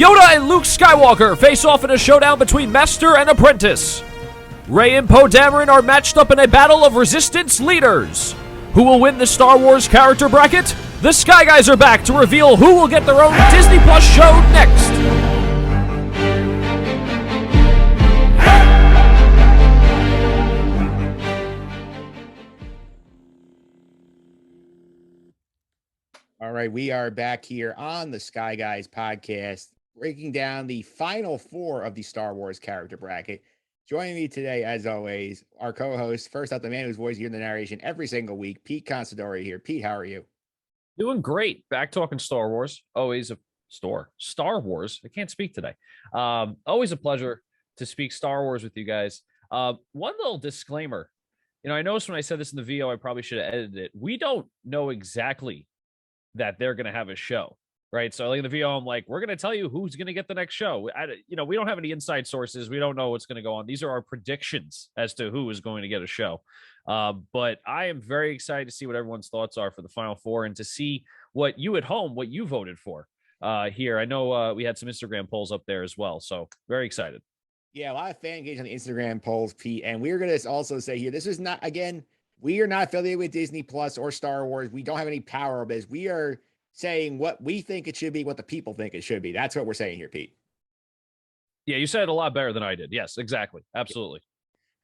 Yoda and Luke Skywalker face off in a showdown between master and apprentice. Rey and Poe Dameron are matched up in a battle of resistance leaders. Who will win the Star Wars character bracket? The Sky Guys are back to reveal who will get their own Disney Plus show next. All right, we are back here on the Sky Guys podcast, breaking down the final four of the Star Wars character bracket. Joining me today, as always, our co-host, first up, the man whose voice you hear in the narration every single week, Pete Consadori here. Pete, how are you? Doing great. Back talking Star Wars. Always a Star Wars. I can't speak today. Always a pleasure to speak Star Wars with you guys. One little disclaimer. I noticed when I said this in the VO, I probably should have edited it. We don't know exactly that they're going to have a show, right? So like in the VO, I'm like, we're going to tell you who's going to get the next show. We don't have any inside sources. We don't know what's going to go on. These are our predictions as to who is going to get a show. But I am very excited to see what everyone's thoughts are for the Final Four and to see what you at home, what you voted for here. I know we had some Instagram polls up there as well. So very excited. Yeah, a lot of fan engagement on the Instagram polls, Pete. And we're going to also say here, this is not, again, we are not affiliated with Disney Plus or Star Wars. We don't have any power over this. We are saying what we think it should be, what the people think it should be. That's what we're saying here, Pete. Yeah, you said it a lot better than I did. Yes, exactly. Absolutely.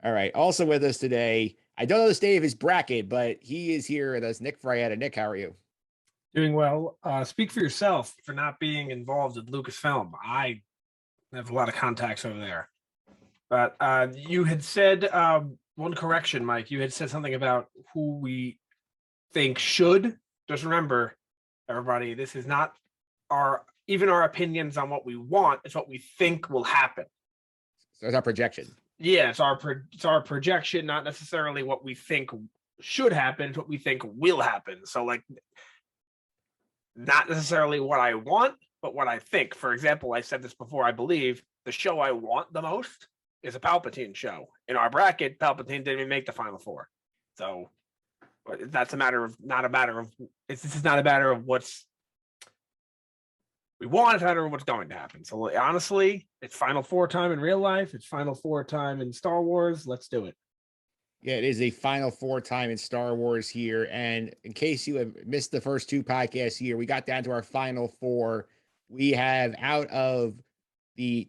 All right. Also with us today, I don't know the state of his bracket, but he is here with us, Nick Fraietta. Nick, how are you? Doing well. Speak for yourself for not being involved with Lucasfilm. I have a lot of contacts over there. But you had said... one correction, Mike. You had said something about who we think should. Just remember, everybody, this is not our opinions on what we want. It's what we think will happen. So it's our projection. Yeah, it's our projection, not necessarily what we think should happen. It's what we think will happen. So, like, not necessarily what I want, but what I think. For example, I said this before. I believe the show I want the most is a Palpatine show. In our bracket, Palpatine didn't even make the Final Four. So that's this is not a matter of what's we want, it's a matter of what's going to happen. So honestly, it's Final Four time in real life. It's Final Four time in Star Wars. Let's do it. Yeah, it is a Final Four time in Star Wars here. And in case you have missed the first two podcasts here, we got down to our Final Four. We have out of the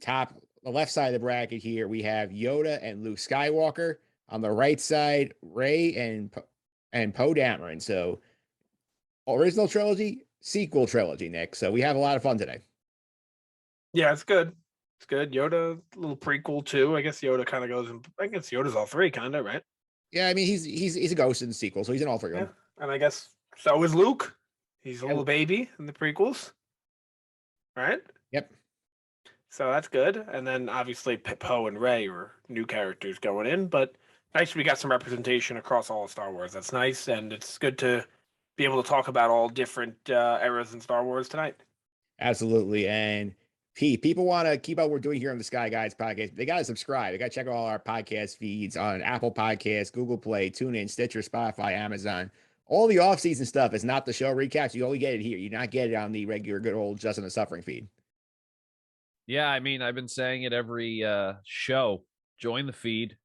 left side of the bracket here, we have Yoda and Luke Skywalker. On the right side, Rey and Poe Dameron. So original trilogy, sequel trilogy, Nick. So we have a lot of fun today. Yeah, it's good. It's good. Yoda, a little prequel too. I guess Yoda kind of goes in. I guess Yoda's all three, kind of, right? Yeah, I mean he's a ghost in the sequel, so he's in all three of them. And I guess so is Luke. He's a little baby in the prequels, right? Yep. So that's good. And then obviously Poe and Rey are new characters going in, but nice we got some representation across all of Star Wars. That's nice. And it's good to be able to talk about all different eras in Star Wars tonight. Absolutely. And Pete, people want to keep up what we're doing here on the Sky Guys podcast. They got to subscribe. They got to check out all our podcast feeds on Apple Podcasts, Google Play, TuneIn, Stitcher, Spotify, Amazon. All the off-season stuff is not the show recaps. You only get it here. You not get it on the regular good old Just in the Suffering feed. Yeah, I mean, I've been saying it every show. Join the feed.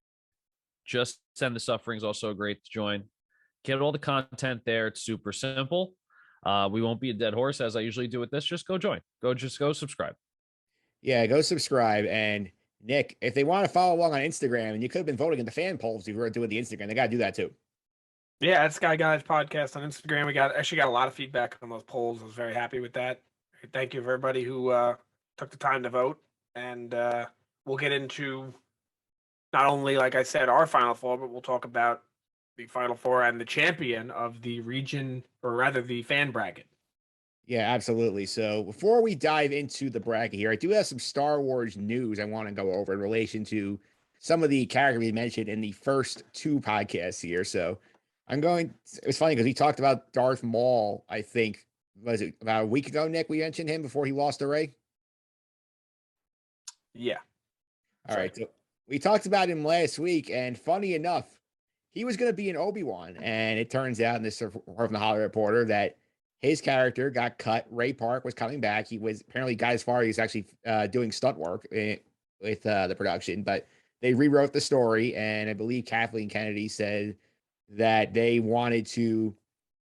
Just Send the Suffering is also great to join. Get all the content there. It's super simple. We won't be a dead horse as I usually do with this. Just go join. Go subscribe. Yeah, go subscribe. And Nick, if they want to follow along on Instagram, and you could have been voting in the fan polls if you were doing the Instagram, they got to do that too. Yeah, it's Sky Guys Podcast on Instagram. We actually got a lot of feedback on those polls. I was very happy with that. Thank you for everybody who took the time to vote, and we'll get into not only, like I said, our Final Four, but we'll talk about the Final Four and the champion of the region, or rather the fan bracket. Yeah, absolutely. So before we dive into the bracket here, I do have some Star Wars news I want to go over in relation to some of the characters we mentioned in the first two podcasts here. So it was funny because we talked about Darth Maul, I think, was it about a week ago, Nick? We mentioned him before he lost to Rey. Yeah. All right. So we talked about him last week, and funny enough, he was going to be in Obi-Wan, and it turns out in this from the Hollywood Reporter that his character got cut. Ray Park was coming back. He was apparently got as far as he's actually doing stunt work with the production, but they rewrote the story. And I believe Kathleen Kennedy said that they wanted to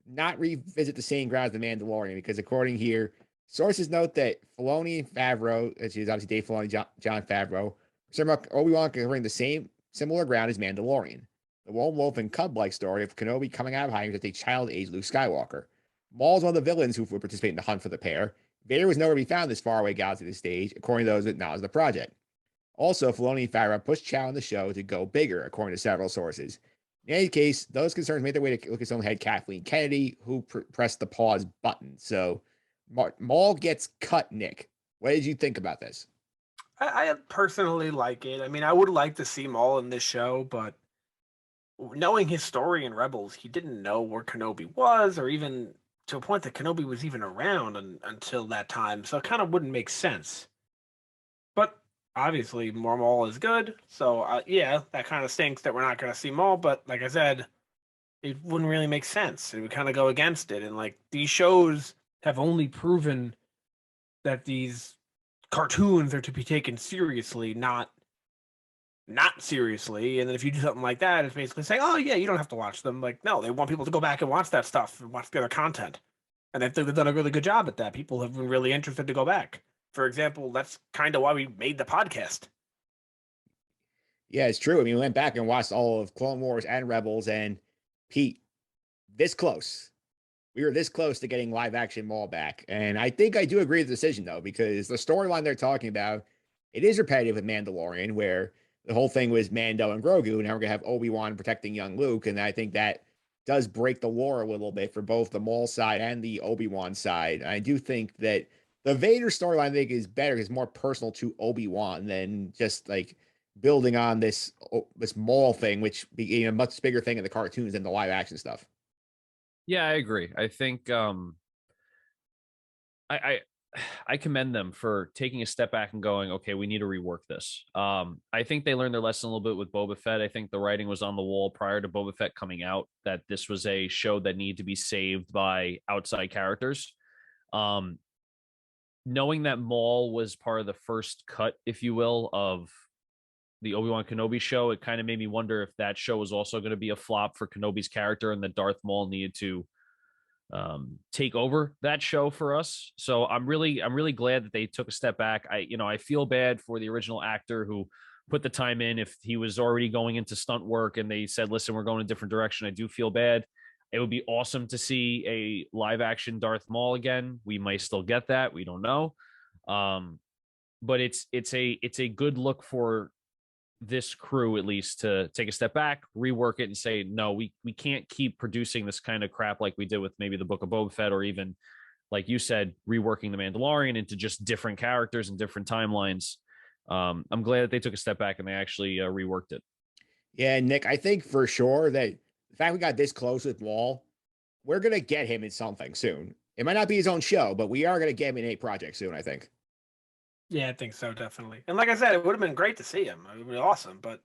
not revisit the same ground as the Mandalorian, because according here, sources note that Filoni and Favreau, which is obviously Dave Filoni, John Favreau, Obi-Wan can bring the same similar ground as Mandalorian. The lone wolf and cub-like story of Kenobi coming out of hiding as a child-age Luke Skywalker. Maul's one of the villains who would participate in the hunt for the pair. Vader was nowhere to be found this faraway galaxy at this stage, according to those with knowledge of the project. Also, Filoni and Favreau pushed Chow in the show to go bigger, according to several sources. In any case, those concerns made their way to Lucasfilm head Kathleen Kennedy, who pressed the pause button. So, Maul gets cut, Nick. What did you think about this? I personally like it. I mean, I would like to see Maul in this show, but knowing his story in Rebels, he didn't know where Kenobi was, or even to a point that Kenobi was even around until that time. So it kind of wouldn't make sense. But obviously, more Maul is good. So yeah, that kind of stinks that we're not going to see Maul. But like I said, it wouldn't really make sense. It would kind of go against it. And like these shows have only proven that these cartoons are to be taken seriously, not seriously. And then if you do something like that, it's basically saying, oh yeah, you don't have to watch them. Like, no, they want people to go back and watch that stuff and watch the other content. And they've done a really good job at that. People have been really interested to go back. For example, that's kind of why we made the podcast. Yeah, it's true. I mean, we went back and watched all of Clone Wars and Rebels, and Pete, this close. We were this close to getting live action Maul back. And I think I do agree with the decision, though, because the storyline they're talking about, it is repetitive with Mandalorian, where the whole thing was Mando and Grogu. Now we're going to have Obi-Wan protecting young Luke. And I think that does break the lore a little bit for both the Maul side and the Obi-Wan side. And I do think that the Vader storyline, I think, is better, is more personal to Obi-Wan than just like building on this Maul thing, which became a much bigger thing in the cartoons than the live action stuff. Yeah, I agree. I think I commend them for taking a step back and going, okay, we need to rework this. I think they learned their lesson a little bit with Boba Fett. I think the writing was on the wall prior to Boba Fett coming out that this was a show that needed to be saved by outside characters. Knowing that Maul was part of the first cut, if you will, of the Obi-Wan Kenobi show, it kind of made me wonder if that show was also going to be a flop for Kenobi's character and that Darth Maul needed to take over that show for us. So I'm really glad that they took a step back. I feel bad for the original actor who put the time in. If he was already going into stunt work and they said, listen, we're going a different direction, I do feel bad. It would be awesome to see a live action Darth Maul again. We might still get that. We don't know. But it's a good look for this crew, at least, to take a step back, rework it, and say, no, we can't keep producing this kind of crap like we did with maybe the Book of Boba Fett, or even, like you said, reworking the Mandalorian into just different characters and different timelines. I'm glad that they took a step back and they actually reworked it. Yeah, Nick, I think for sure that the fact we got this close with Maul, we're going to get him in something soon. It might not be his own show, but we are going to get him in a project soon, I think. Yeah, I think so, definitely. And like I said, it would have been great to see him. It would be awesome, but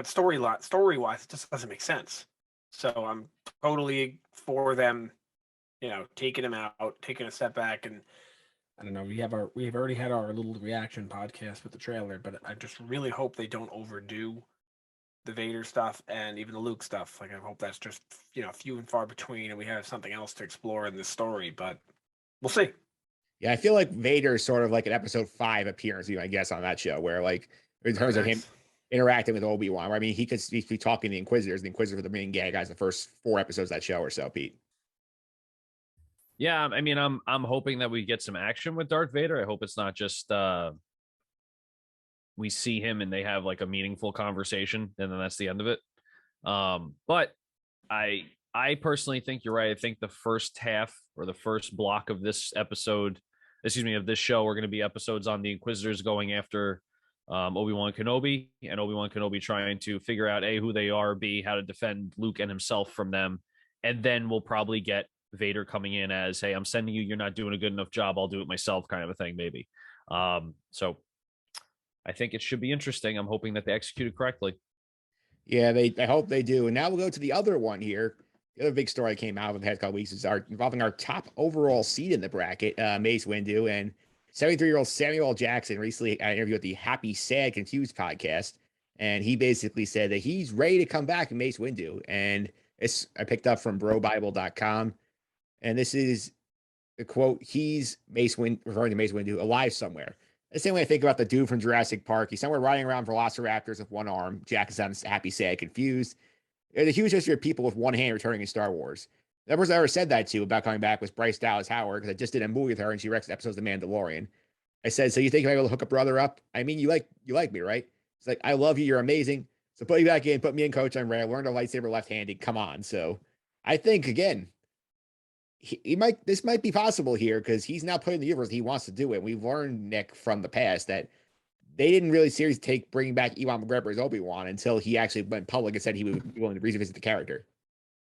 story wise, it just doesn't make sense. So I'm totally for them, taking him out, taking a step back, and I don't know. We've already had our little reaction podcast with the trailer, but I just really hope they don't overdo the Vader stuff and even the Luke stuff. Like, I hope that's just few and far between, and we have something else to explore in this story. But we'll see. Yeah, I feel like Vader is sort of like an episode 5 appearance, I guess, on that show, where like in terms of him interacting with Obi-Wan, where I mean he could be talking to the Inquisitors. The Inquisitors are the main guys the first 4 episodes of that show or so, Pete. Yeah, I mean, I'm hoping that we get some action with Darth Vader. I hope it's not just we see him and they have like a meaningful conversation and then that's the end of it. But I personally think you're right. I think the first half or the first block of this episode, of this show, are going to be episodes on the Inquisitors going after Obi-Wan Kenobi, and Obi-Wan Kenobi trying to figure out A, who they are, B, how to defend Luke and himself from them. And then we'll probably get Vader coming in as, hey, I'm sending you, you're not doing a good enough job, I'll do it myself, kind of a thing, maybe. So I think it should be interesting. I'm hoping that they executed correctly. Yeah, I hope they do. And now we'll go to the other one here. The other big story that came out of the past couple weeks is involving our top overall seed in the bracket, Mace Windu, and 73-year-old Samuel L. Jackson recently interviewed with the Happy, Sad, Confused podcast, and he basically said that he's ready to come back in Mace Windu. And it's I picked up from BroBible.com, and this is the quote: "He's referring to Mace Windu, alive somewhere." The same way I think about the dude from Jurassic Park. He's somewhere riding around velociraptors with one arm. Jack is on Happy, Sad, Confused. There's a huge history of people with one hand returning in Star Wars. The person I ever said that to about coming back was Bryce Dallas Howard, because I just did a movie with her and she directs episodes of The Mandalorian. I said, "So you think I'm able to hook a brother up? I mean, you like me, right?" It's like, "I love you. You're amazing. So put you back in, put me in coach on Rey. I learned a lightsaber left-handed. Come on." So I think again, this might be possible here because he's now put in the universe. He wants to do it. We've learned, Nick, from the past that they didn't really seriously take bringing back Ewan McGregor as Obi-Wan until he actually went public and said he would be willing to revisit the character.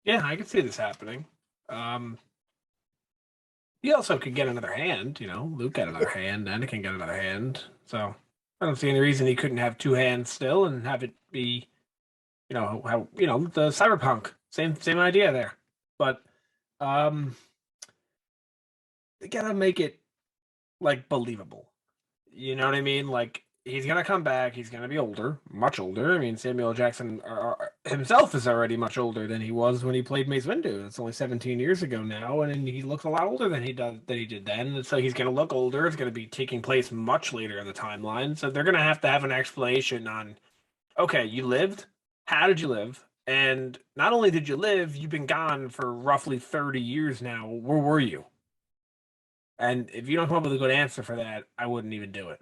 Yeah, I could see this happening. He also could get another hand, Luke got another hand, Anakin got another hand. So I don't see any reason he couldn't have two hands still and have it be, how the cyberpunk. Same idea there. But they gotta make it like believable. You know what I mean? Like, he's gonna come back. He's gonna be older, much older. I mean, Samuel Jackson himself is already much older than he was when he played Mace Windu. It's only 17 years ago now, and he looks a lot older than he did then. And so he's gonna look older. It's gonna be taking place much later in the timeline. So they're gonna have an explanation on, okay, you lived. How did you live? And not only did you live, you've been gone for roughly 30 years now. Where were you? And if you don't come up with a good answer for that, I wouldn't even do it.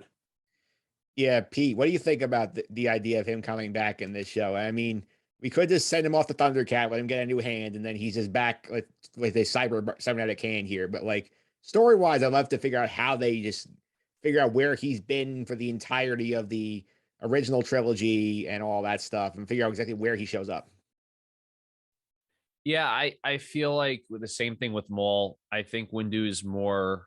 Yeah, Pete, what do you think about the idea of him coming back in this show? I mean, we could just send him off the Thundercat, let him get a new hand, and then he's just back with a cybernetic hand here. But like story-wise, I'd love to figure out how they just figure out where he's been for the entirety of the original trilogy and all that stuff, and figure out exactly where he shows up. Yeah, I feel like with the same thing with Maul, I think Windu is more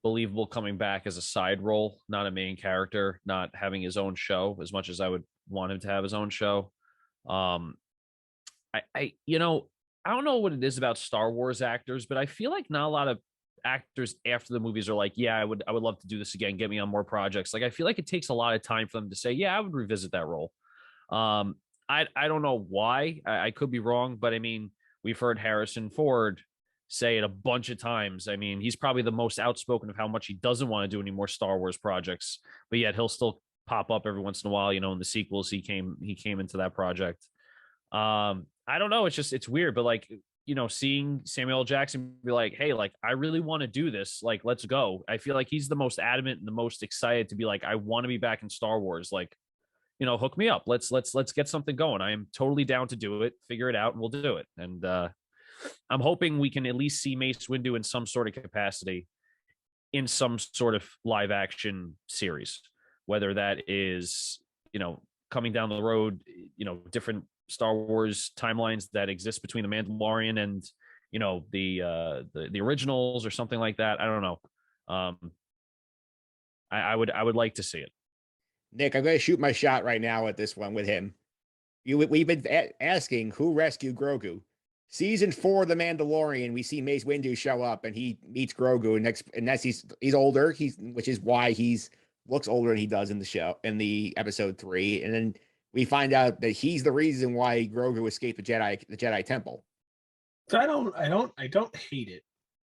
believable coming back as a side role, not a main character, not having his own show as much as I would want him to have his own show. I don't know what it is about Star Wars actors, but I feel like not a lot of actors after the movies are like, yeah, I would love to do this again, get me on more projects. Like, I feel like it takes a lot of time for them to say, yeah, I would revisit that role. I don't know why. I could be wrong, but I mean, we've heard Harrison Ford say it a bunch of times. I mean, he's probably the most outspoken of how much he doesn't want to do any more Star Wars projects, but yet he'll still pop up every once in a while. In the sequels, he came into that project. I don't know. It's weird, but like, seeing Samuel L. Jackson be like, hey, like, I really want to do this. Like, let's go. I feel like he's the most adamant and the most excited to be like, I want to be back in Star Wars. Like, hook me up. Let's get something going. I am totally down to do it, figure it out, and we'll do it. And I'm hoping we can at least see Mace Windu in some sort of capacity in some sort of live action series, whether that is, coming down the road, different Star Wars timelines that exist between the Mandalorian and, the originals or something like that. I don't know. I would like to see it. Nick, I'm going to shoot my shot right now at this one with him. We've been asking who rescued Grogu. Season 4 of The Mandalorian, we see Mace Windu show up and he meets Grogu, and that's he's older. Which is why he's looks older than he does in the show in the episode 3, and then we find out that he's the reason why Grogu escaped the Jedi Temple. So I don't hate it.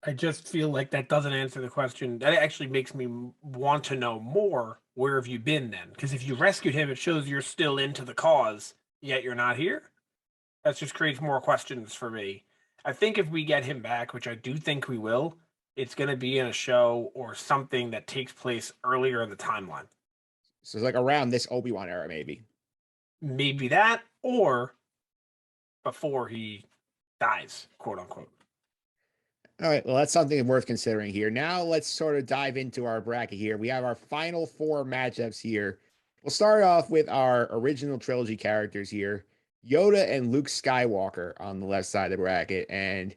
I just feel like that doesn't answer the question. That actually makes me want to know more. Where have you been then? Because if you rescued him, it shows you're still into the cause, yet you're not here. That just creates more questions for me. I think if we get him back, which I do think we will, it's going to be in a show or something that takes place earlier in the timeline. So it's like around this Obi-Wan era, maybe. Maybe that, or before he dies, quote unquote. All right, well, that's something worth considering here. Now let's sort of dive into our bracket here. We have our final 4 matchups here. We'll start off with our original trilogy characters here. Yoda and Luke Skywalker on the left side of the bracket. And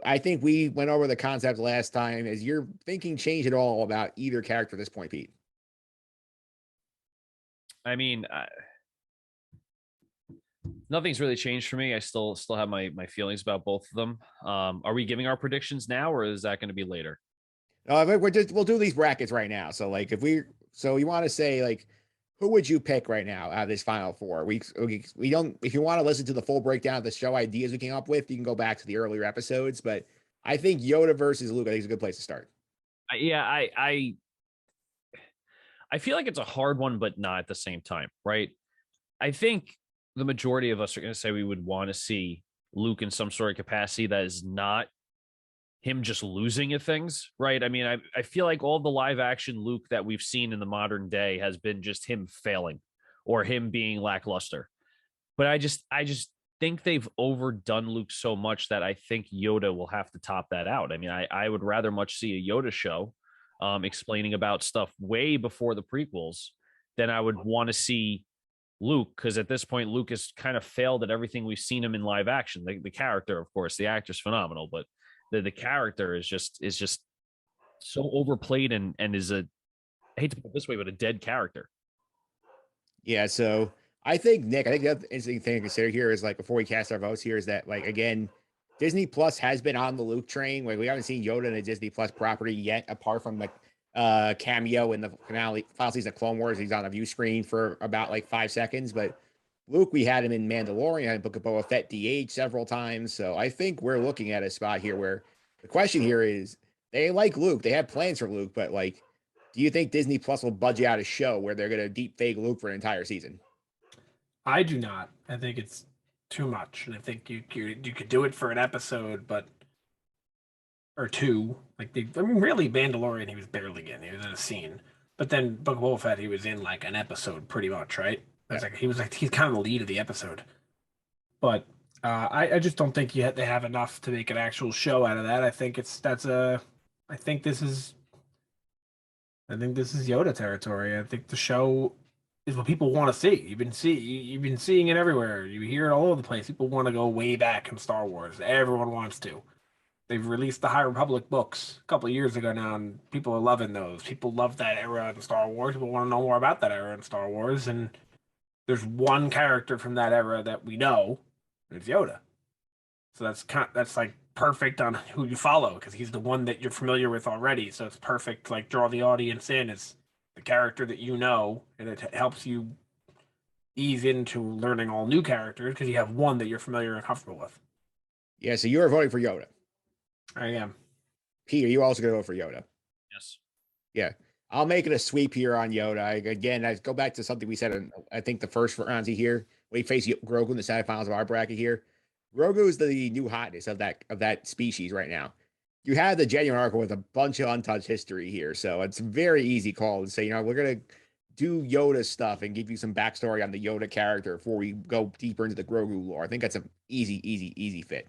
I think we went over the concept last time. Has your thinking changed at all about either character at this point, Pete? I mean, Nothing's really changed for me. I still have my feelings about both of them. Are we giving our predictions now, or is that going to be later? We'll do these brackets right now. So like so you want to say like who would you pick right now out of this final four? We don't, if you want to listen to the full breakdown of the show ideas we came up with, you can go back to the earlier episodes. But I think Yoda versus Luke, I think is a good place to start. Yeah, I feel like it's a hard one, but not at the same time, right? I think the majority of us are going to say we would want to see Luke in some sort of capacity that is not him just losing at things, right? I mean, I feel like all the live action Luke that we've seen in the modern day has been just him failing or him being lackluster. But I just think they've overdone Luke so much that I think Yoda will have to top that out. I mean, I would rather much see a Yoda show explaining about stuff way before the prequels than I would want to see Luke, because at this point Luke has kind of failed at everything we've seen him in live action. The character, of course, the actor's phenomenal, but the character is just so overplayed and is a, I hate to put it this way, but a dead character. Yeah, so I think Nick, I think the other interesting thing to consider here is like before we cast our votes here is that like again, Disney Plus has been on the Luke train. Like we haven't seen Yoda in a Disney Plus property yet, apart from like cameo in the final season of Clone Wars. He's on a view screen for about like 5 seconds. But Luke, we had him in Mandalorian and Book of Boba Fett DH several times. So I think we're looking at a spot here where the question here is they like Luke, they have plans for Luke, but like, do you think Disney Plus will budget out a show where they're going to deep fake Luke for an entire season? I do not. I think it's too much, and I think you could do it for an episode, but or two. Like I mean, really, Mandalorian, he was barely in. He was in a scene, but then Book of Boba Fett, he was in like an episode, pretty much, right? He's kind of the lead of the episode, but I just don't think yet they have enough to make an actual show out of that. I think this is Yoda territory. I think the show is what people want to see. You've been seeing it everywhere. You hear it all over the place. People want to go way back in Star Wars. Everyone wants to. They've released the High Republic books a couple of years ago now, and people are loving those. People love that era in Star Wars. People want to know more about that era in Star Wars, and there's one character from that era that we know, and it's Yoda. So that's like perfect on who you follow because he's the one that you're familiar with already. So it's perfect, like draw the audience in. It's the character that you know, and it helps you ease into learning all new characters because you have one that you're familiar and comfortable with. Yeah, so you're voting for Yoda. I am. Pete, are you also going to vote for Yoda? Yes. Yeah. I'll make it a sweep here on Yoda. Again, I go back to something we said in, I think, the first round here. We face Grogu in the semifinals of our bracket here. Grogu is the new hotness of that species right now. You have the genuine arc with a bunch of untouched history here. So it's a very easy call to say, we're going to do Yoda stuff and give you some backstory on the Yoda character before we go deeper into the Grogu lore. I think that's an easy fit.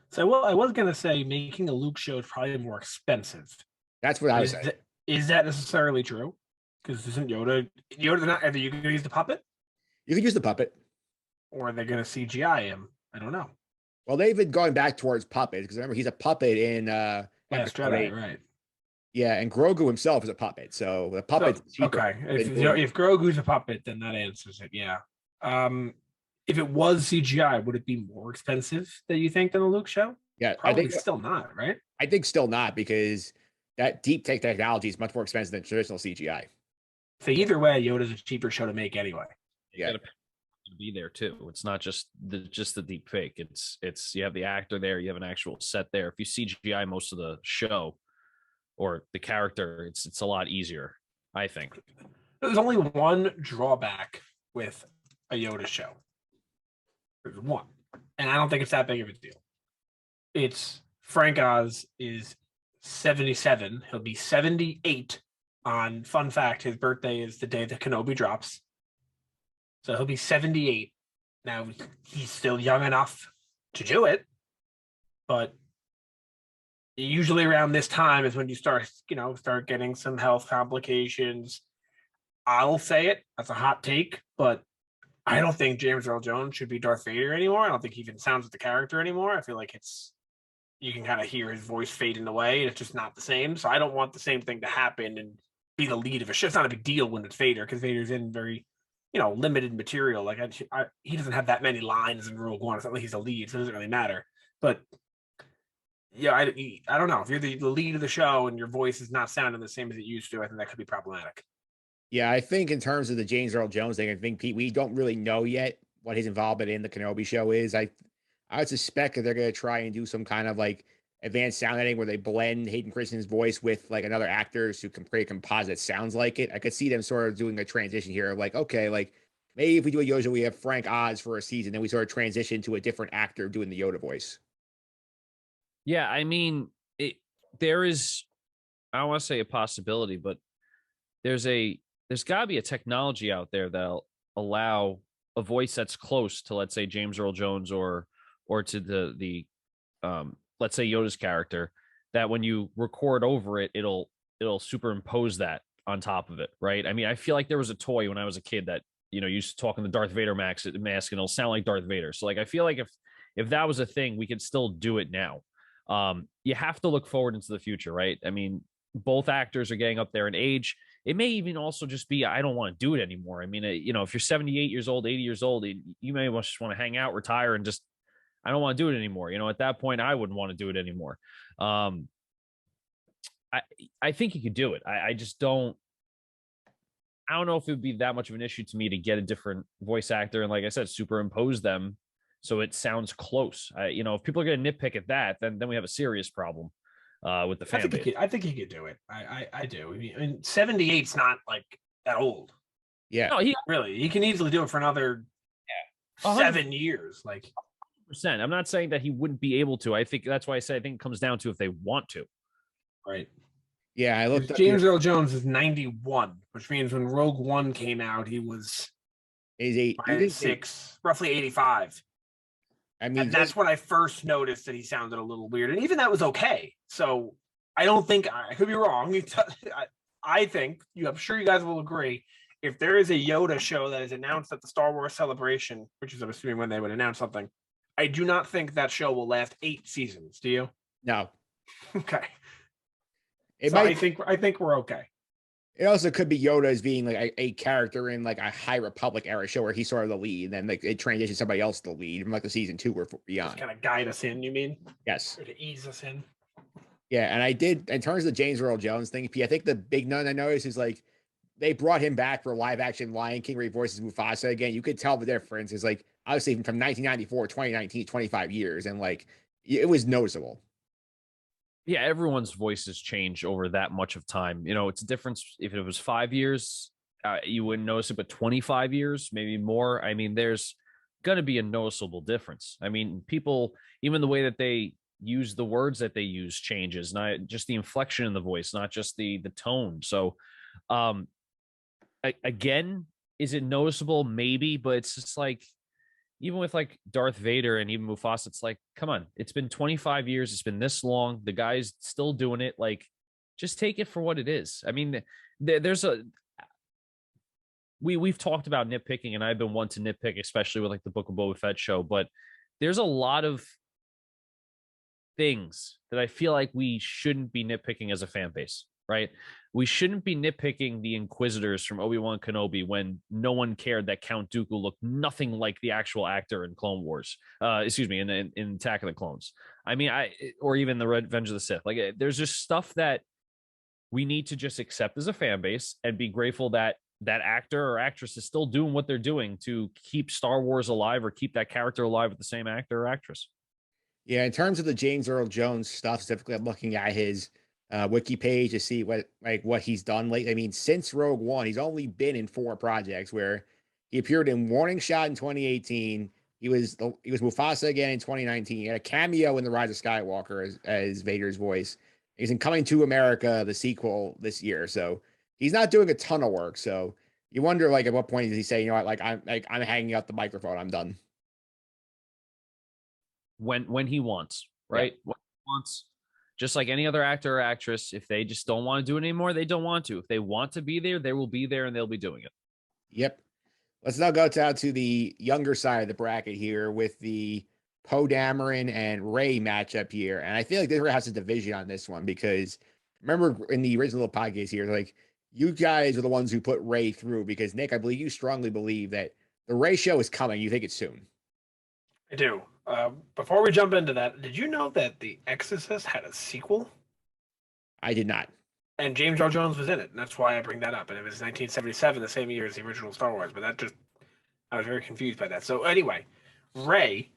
So well, I was gonna say making a Luke show is probably more expensive. That's what I was saying. Is that necessarily true? Because isn't Yoda not? Are you gonna use the puppet? You could use the puppet, or are they gonna CGI him? I don't know. Well, they've been going back towards puppets because remember he's a puppet in Jedi, right? Yeah, and Grogu himself is a puppet, so the puppet. Okay, if Grogu's a puppet, then that answers it. Yeah. If it was CGI, would it be more expensive that you think than the Luke show? Yeah, probably I think still not, right? I think still not because that deep tech technology is much more expensive than traditional CGI. So either way, Yoda's a cheaper show to make anyway. Yeah, to be there too. It's not just the deep fake. It's you have the actor there, you have an actual set there. If you CGI most of the show or the character, it's a lot easier, I think. There's only one drawback with a Yoda show. There's one, and I don't think it's that big of a deal. It's Frank Oz is 77. He'll be 78 on, fun fact, his birthday is the day that Kenobi drops. So he'll be 78. Now, he's still young enough to do it, but usually around this time is when you start getting some health complications. I'll say it, that's a hot take, but I don't think James Earl Jones should be Darth Vader anymore. I don't think he even sounds like the character anymore. I feel like you can kind of hear his voice fading away, and it's just not the same. So I don't want the same thing to happen and be the lead of a show. It's not a big deal when it's Vader because Vader's in very limited material. Like he doesn't have that many lines in Rogue One. It's not like he's a lead, so it doesn't really matter. But yeah, I don't know. If you're the lead of the show and your voice is not sounding the same as it used to, I think that could be problematic. Yeah, I think in terms of the James Earl Jones thing, I think we don't really know yet what his involvement in the Kenobi show is. I would suspect that they're going to try and do some kind of like advanced sound editing where they blend Hayden Christensen's voice with like another actor who can create a composite sounds like it. I could see them sort of doing a transition here of like, okay, like maybe if we do a Yoda, we have Frank Oz for a season, then we sort of transition to a different actor doing the Yoda voice. Yeah, I mean, there is, I don't want to say a possibility, but there's got to be a technology out there that'll allow a voice that's close to, let's say, James Earl Jones or to the let's say Yoda's character, that when you record over it, it'll superimpose that on top of it, right? I mean, I feel like there was a toy when I was a kid that used to talk in the Darth Vader mask, and it'll sound like Darth Vader. So like, I feel like if that was a thing, we could still do it now. You have to look forward into the future, right? I mean, both actors are getting up there in age. It may even also just be, I don't want to do it anymore. I mean, if you're 78 years old, 80 years old, you may just want to hang out, retire, and just, I don't want to do it anymore. At that point, I wouldn't want to do it anymore. I think you could do it. I just don't. I don't know if it would be that much of an issue to me to get a different voice actor and, like I said, superimpose them so it sounds close. If people are going to nitpick at that, then we have a serious problem with the fan base. I think he could do it. I do. I mean, 78's not like that old. Yeah. No, he can easily do it for another 7 years. Like, percent. I'm not saying that he wouldn't be able to. I think that's why I say I think it comes down to if they want to. Right. Yeah, I looked up James Earl Jones is 91, which means when Rogue One came out, he was 6, roughly 85. I mean, and that's when I first noticed that he sounded a little weird, and even that was okay. So I don't think I could be wrong. I think I'm sure you guys will agree. If there is a Yoda show that is announced at the Star Wars Celebration, which is I'm assuming when they would announce something, I do not think that show will last 8 seasons. Do you? No. Okay. I think we're okay. It also could be Yoda as being like a character in like a High Republic era show where he's sort of the lead, and then like it transitions somebody else to the lead from like the season 2 or beyond. Just kind of guide us in, you mean? Yes. Or to ease us in. Yeah, and I did in terms of the James Earl Jones thing. I think the big note I noticed is like they brought him back for live action Lion King where he voices Mufasa again. You could tell the difference is like obviously from 1994, 2019, 25 years, and like it was noticeable. Yeah, everyone's voices change over that much of time. It's a difference. If it was 5 years, you wouldn't notice it, but 25 years, maybe more. I mean, there's going to be a noticeable difference. I mean, people, even the way that they use the words that they use changes, not just the inflection in the voice, not just the tone. So, again, is it noticeable? Maybe, but it's just like, even with like Darth Vader and even Mufasa, it's like, come on, it's been 25 years. It's been this long. The guy's still doing it. Like, just take it for what it is. I mean, we've talked about nitpicking, and I've been one to nitpick, especially with like the Book of Boba Fett show, but there's a lot of things that I feel like we shouldn't be nitpicking as a fan base, right? We shouldn't be nitpicking the Inquisitors from Obi-Wan Kenobi when no one cared that Count Dooku looked nothing like the actual actor in Clone Wars. In Attack of the Clones. I mean, or even the Revenge of the Sith. Like, there's just stuff that we need to just accept as a fan base and be grateful that that actor or actress is still doing what they're doing to keep Star Wars alive or keep that character alive with the same actor or actress. Yeah, in terms of the James Earl Jones stuff, specifically, I'm looking at his wiki page to see what he's done lately. I mean, since Rogue One, he's only been in 4 projects where he appeared in Warning Shot in 2018. He was Mufasa again in 2019. He had a cameo in The Rise of Skywalker as Vader's voice. He's in Coming to America, the sequel this year. So he's not doing a ton of work. So you wonder, like, at what point does he say, you know what, I'm hanging up the microphone, I'm done. When he wants, right? Yeah. When he wants. Just like any other actor or actress, if they just don't want to do it anymore, they don't want to. If they want to be there, they will be there and they'll be doing it. Yep. Let's now go down to the younger side of the bracket here with the Poe Dameron and Rey matchup here. And I feel like this has a division on this one because remember in the original podcast here, like you guys are the ones who put Rey through because Nick, I believe you strongly believe that the Rey show is coming. You think it's soon. I do. Before we jump into that, did you know that The Exorcist had a sequel? I did not. And James Earl Jones was in it, and that's why I bring that up. And it was 1977, the same year as the original Star Wars. But I was very confused by that. So anyway, Rey,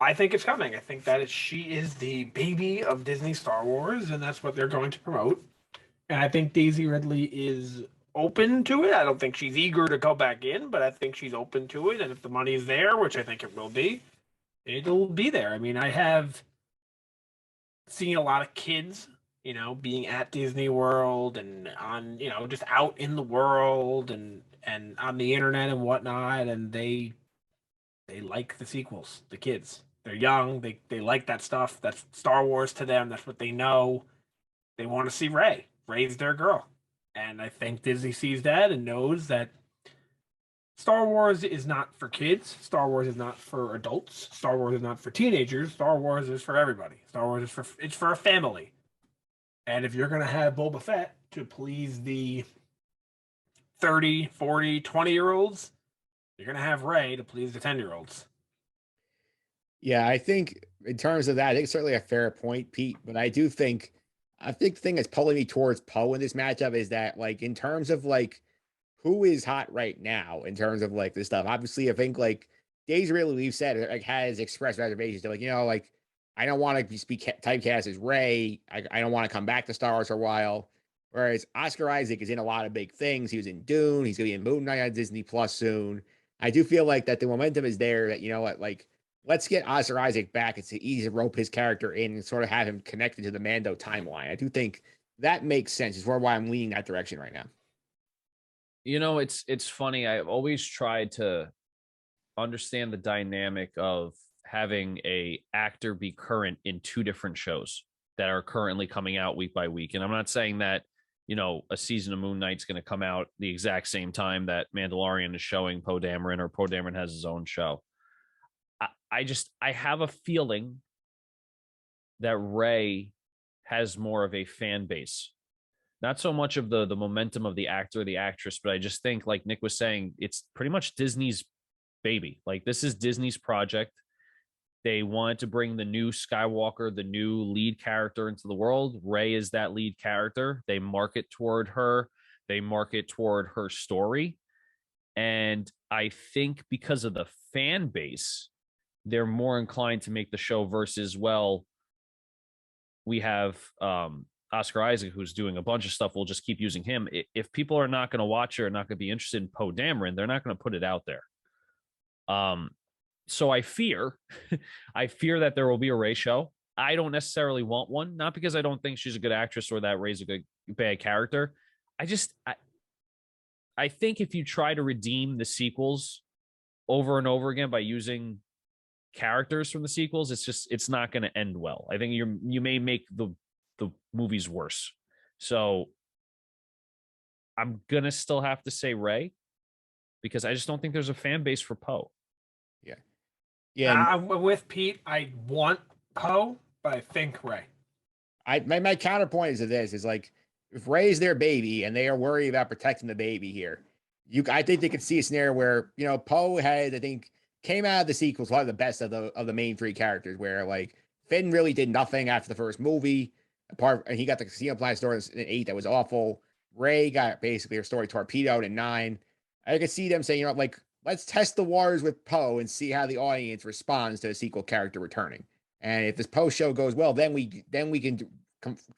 I think it's coming. I think that she is the baby of Disney Star Wars, and that's what they're going to promote. And I think Daisy Ridley is open to it. I don't think she's eager to go back in, but I think she's open to it. And if the money's there, which I think it will be, it'll be there. I mean, I have seen a lot of kids, being at Disney World and on, just out in the world and on the internet and whatnot, and they like the sequels. The kids, they're young, they like that stuff. That's Star Wars to them. That's what they know. They want to see Rey. Rey's their girl, and I think Disney sees that and knows that Star Wars is not for kids. Star Wars is not for adults. Star Wars is not for teenagers. Star Wars is for everybody. Star Wars is for a family. And if you're going to have Boba Fett to please the 30, 40, 20-year-olds, you're going to have Rey to please the 10-year-olds. Yeah, I think in terms of that, I think it's certainly a fair point, Pete. But I think the thing that's pulling me towards Poe in this matchup is that, like, in terms of like who is hot right now, in terms of like this stuff. Obviously, I think like Daisy Ridley, we've said, like, has expressed reservations to, like, like, I don't want to be typecast as Rey. I don't want to come back to Star Wars for a while. Whereas Oscar Isaac is in a lot of big things. He was in Dune. He's going to be in Moon Knight on Disney Plus soon. I do feel like that the momentum is there, that, what, like, let's get Oscar Isaac back. It's easy to rope his character in and sort of have him connected to the Mando timeline. I do think that makes sense. It's why I'm leaning that direction right now. It's funny. I've always tried to understand the dynamic of having a actor be current in two different shows that are currently coming out week by week. And I'm not saying that, a season of Moon Knight's going to come out the exact same time that Mandalorian is showing Poe Dameron, or Poe Dameron has his own show. I have a feeling that Rey has more of a fan base. Not so much of the momentum of the actor or the actress, but I just think, like Nick was saying, it's pretty much Disney's baby. Like, this is Disney's project. They wanted to bring the new Skywalker, the new lead character, into the world. Rey is that lead character. They market toward her. They market toward her story. And I think because of the fan base, they're more inclined to make the show versus, well, we have Oscar Isaac, who's doing a bunch of stuff. We'll just keep using him. If people are not going to watch it or not going to be interested in Poe Dameron, they're not going to put it out there. So I fear that there will be a Rey show. I don't necessarily want one, not because I don't think she's a good actress or that Rey's a bad character. I think if you try to redeem the sequels over and over again by using characters from the sequels, it's not going to end well. I think you may make the movies worse. So I'm going to still have to say Rey, because I just don't think there's a fan base for Poe. Yeah. I'm with Pete. I want Poe, but I think Rey. My counterpoint is to this is, like, if Rey's their baby and they are worried about protecting the baby here, I think they could see a scenario where, Poe I think came out of the sequels one of the best of the main three characters, where, like, Finn really did nothing after the first movie. And he got the Casino Planet story in 8 that was awful. Rey got basically her story torpedoed in 9. I could see them saying, like, let's test the waters with Poe and see how the audience responds to a sequel character returning. And if this Poe show goes well, then we can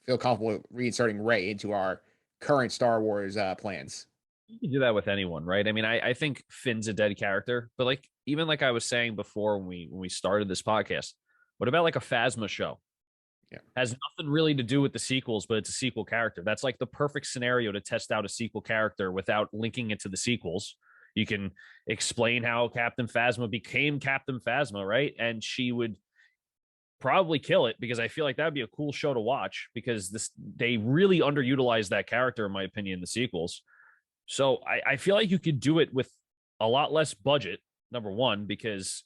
feel comfortable reinserting Rey into our current Star Wars plans. You can do that with anyone, right? I mean, I think Finn's a dead character, but even like I was saying before when we started this podcast, what about like a Phasma show? Yeah. Has nothing really to do with the sequels, but it's a sequel character. That's like the perfect scenario to test out a sequel character without linking it to the sequels. You can explain how Captain Phasma became Captain Phasma, right? And she would probably kill it, because I feel like that would be a cool show to watch, because they really underutilized that character, in my opinion, in the sequels. So I feel like you could do it with a lot less budget, number one, because,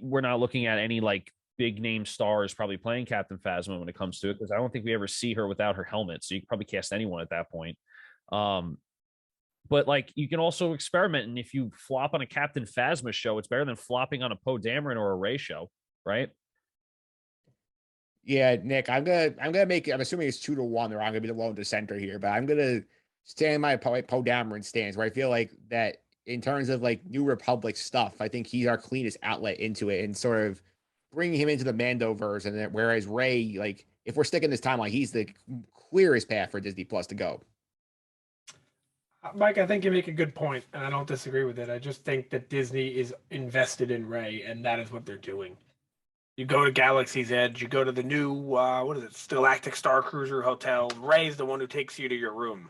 we're not looking at any like big name stars probably playing Captain Phasma when it comes to it, because I don't think we ever see her without her helmet. So you could probably cast anyone at that point. But like you can also experiment, and if you flop on a Captain Phasma show, it's better than flopping on a Poe Dameron or a Rey show, right? Yeah, Nick, I'm gonna make it. I'm assuming it's 2-1, or I'm gonna be the lone dissenter here, but I'm gonna stand my Poe Dameron stance, where I feel like that in terms of like New Republic stuff, I think he's our cleanest outlet into it, and sort of bringing him into the Mandoverse, and then whereas Rey, like if we're sticking this timeline, he's the clearest path for Disney Plus to go. Mike, I think you make a good point, and I don't disagree with it. I just think that Disney is invested in Rey, and that is what they're doing. You go to Galaxy's Edge, you go to the new, what is it, Galactic Star Cruiser Hotel. Rey's the one who takes you to your room.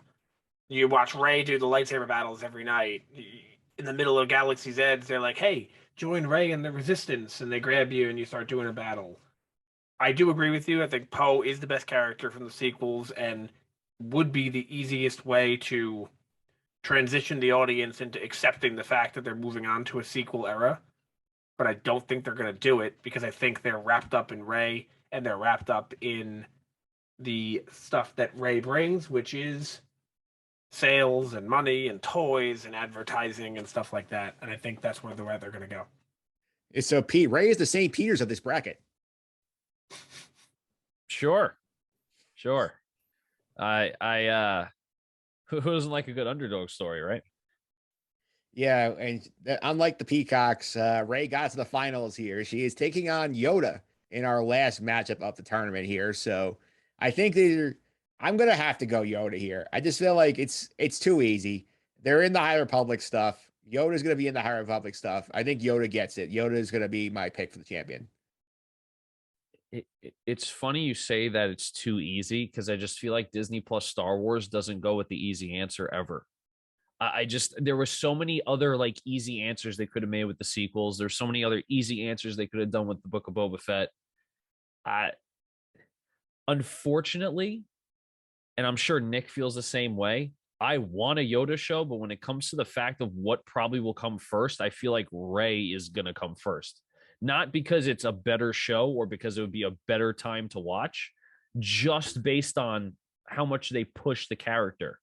You watch Rey do the lightsaber battles every night. In the middle of Galaxy's Edge, they're like, hey, join Rey and the Resistance, and they grab you and you start doing a battle. I do agree with you. I think Poe is the best character from the sequels and would be the easiest way to transition the audience into accepting the fact that they're moving on to a sequel era. But I don't think they're going to do it because I think they're wrapped up in Rey and they're wrapped up in the stuff that Rey brings, which is sales and money and toys and advertising and stuff like that. And I think that's where they're going to go. So Pete, Rey is the St. Peter's of this bracket. Sure. Who doesn't like a good underdog story, right? Yeah, and unlike the Peacocks, Rey got to the finals here. She is taking on Yoda in our last matchup of the tournament here. So I think I'm gonna have to go Yoda here. I just feel like it's too easy. They're in the High Republic stuff. Yoda's gonna be in the High Republic stuff. I think Yoda gets it. Yoda is gonna be my pick for the champion. It's funny you say that it's too easy, because I just feel like Disney Plus Star Wars doesn't go with the easy answer ever. There were so many other like easy answers they could have made with the sequels. There's so many other easy answers they could have done with the Book of Boba Fett. Unfortunately, and I'm sure Nick feels the same way, I want a Yoda show, but when it comes to the fact of what probably will come first, I feel like Rey is going to come first. Not because it's a better show or because it would be a better time to watch, just based on how much they push the character,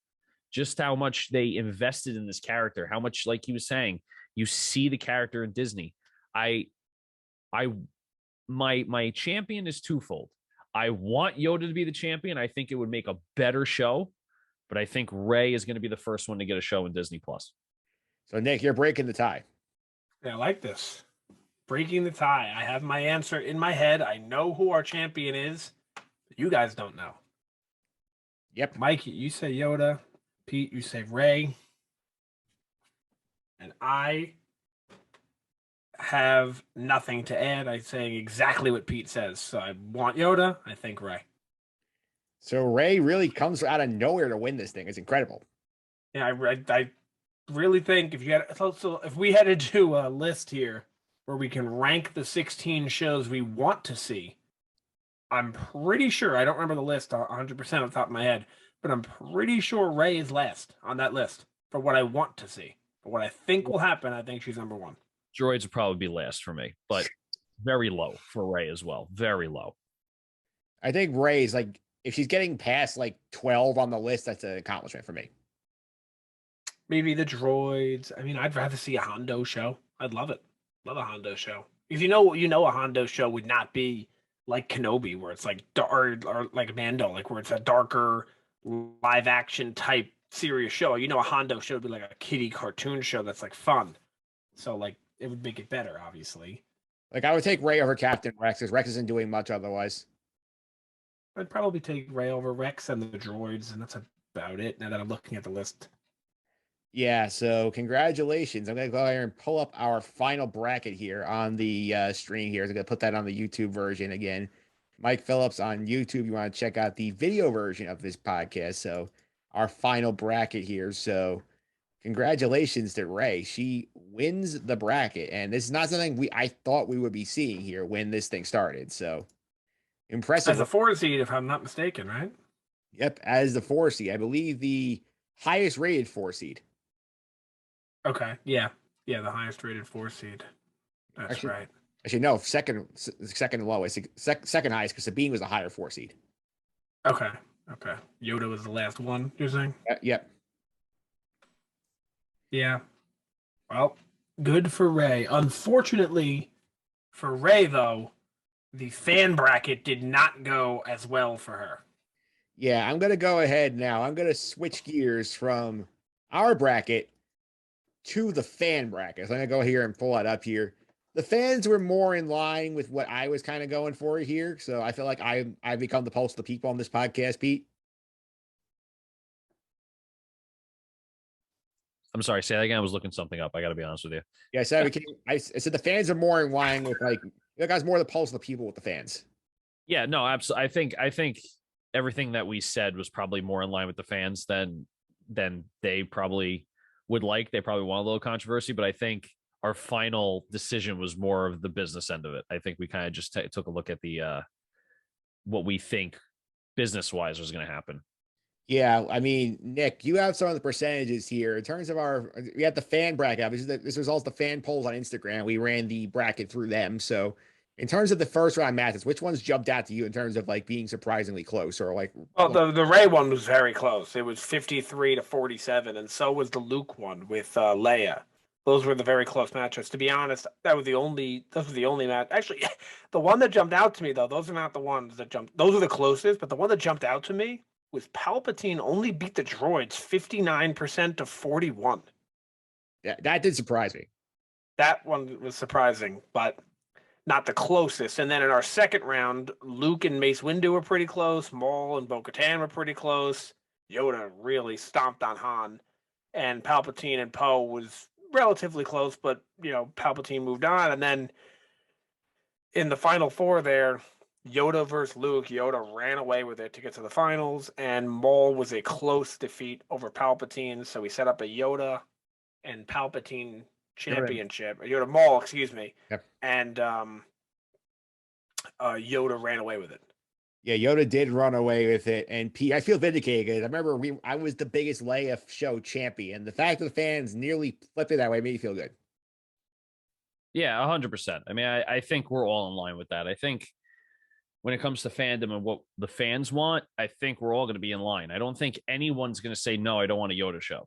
just how much they invested in this character, how much, like he was saying, you see the character in Disney. My champion is twofold. I want Yoda to be the champion. I think it would make a better show, but I think Rey is going to be the first one to get a show in Disney Plus. So Nick, you're breaking the tie. Yeah, I like this. Breaking the tie. I have my answer in my head. I know who our champion is. You guys don't know. Yep. Mike, you say Yoda. Pete, you say Rey. And I have nothing to add. I'm saying exactly what Pete says. So I want Yoda. I think Rey. So Rey really comes out of nowhere to win this thing. It's incredible. Yeah, I really think if you had so if we had to do a list here where we can rank the 16 shows we want to see, I'm pretty sure, I don't remember the list 100% off the top of my head, but I'm pretty sure Rey is last on that list for what I want to see. For what I think will happen, I think she's number one. Droids would probably be last for me, but very low for Rey as well. Very low. I think Rey is like, if she's getting past like 12 on the list, that's an accomplishment for me. Maybe the droids. I mean, I'd rather see a Hondo show. I'd love it. Love a Hondo show. If a Hondo show would not be like Kenobi, where it's like dark, or like Mando, like where it's a darker live action type serious show. A Hondo show would be like a kiddie cartoon show that's like fun. So like it would make it better, obviously. Like I would take Rey over Captain Rex, because Rex isn't doing much otherwise. I'd probably take Rey over Rex and the droids, and that's about it. Now that I'm looking at the list. Yeah, so congratulations. I'm going to go ahead and pull up our final bracket here on the stream here. So I'm going to put that on the YouTube version again. Mike Phillips on YouTube. You want to check out the video version of this podcast. So our final bracket here. So congratulations to Rey. She wins the bracket. And this is not something I thought we would be seeing here when this thing started. So impressive. As a 4 seed, if I'm not mistaken, right? Yep, as the 4 seed. I believe the highest rated 4 seed. Okay, yeah, the highest rated 4 seed. That's Actually, right. Actually, no, second lowest, second highest because Sabine was a higher 4 seed. Okay. Okay. Yoda was the last one, you're saying? Yep. Yeah. Well, good for Rey. Unfortunately for Rey, though, the fan bracket did not go as well for her. Yeah, I'm gonna go ahead now. I'm gonna switch gears from our bracket to the fan bracket. So I'm gonna go here and pull that up here. The fans were more in line with what I was kind of going for here. So I feel like I've become the pulse of the people on this podcast, Pete. I'm sorry, say that again. I was looking something up. I got to be honest with you. Yeah, so I said the fans are more in line with like you guys more the pulse of the people with the fans. Yeah, no, absolutely. I think everything that we said was probably more in line with the fans than they probably would like. They probably want a little controversy, but I think our final decision was more of the business end of it. I think we kind of just took a look at the what we think business wise was going to happen. Yeah, I mean, Nick, you have some of the percentages here in terms of we had the fan bracket. This was also the fan polls on Instagram. We ran the bracket through them. So, in terms of the first round matches, which ones jumped out to you in terms of like being surprisingly close or like? Well, the Rey one was very close. It was 53-47, and so was the Luke one with Leia. Those were the very close matchups. To be honest, those were the only match. Actually, the one that jumped out to me though, those are not the ones that jumped. Those are the closest, but the one that jumped out to me was Palpatine only beat the droids 59% to 41. Yeah, that did surprise me. That one was surprising, but not the closest. And then in our second round, Luke and Mace Windu were pretty close. Maul and Bo-Katan were pretty close. Yoda really stomped on Han. And Palpatine and Poe was relatively close, but, Palpatine moved on. And then in the final four there, Yoda versus Luke, Yoda ran away with it to get to the finals, and Maul was a close defeat over Palpatine. So we set up a Yoda and Palpatine championship. Yoda Maul, excuse me. Yep. And Yoda ran away with it. Yeah, Yoda did run away with it, and Pete, I feel vindicated. I remember I was the biggest Leia show champion. The fact that the fans nearly flipped it that way made me feel good. Yeah, 100%. I mean, I think we're all in line with that. I think when it comes to fandom and what the fans want, I think we're all going to be in line. I don't think anyone's going to say, no, I don't want a Yoda show,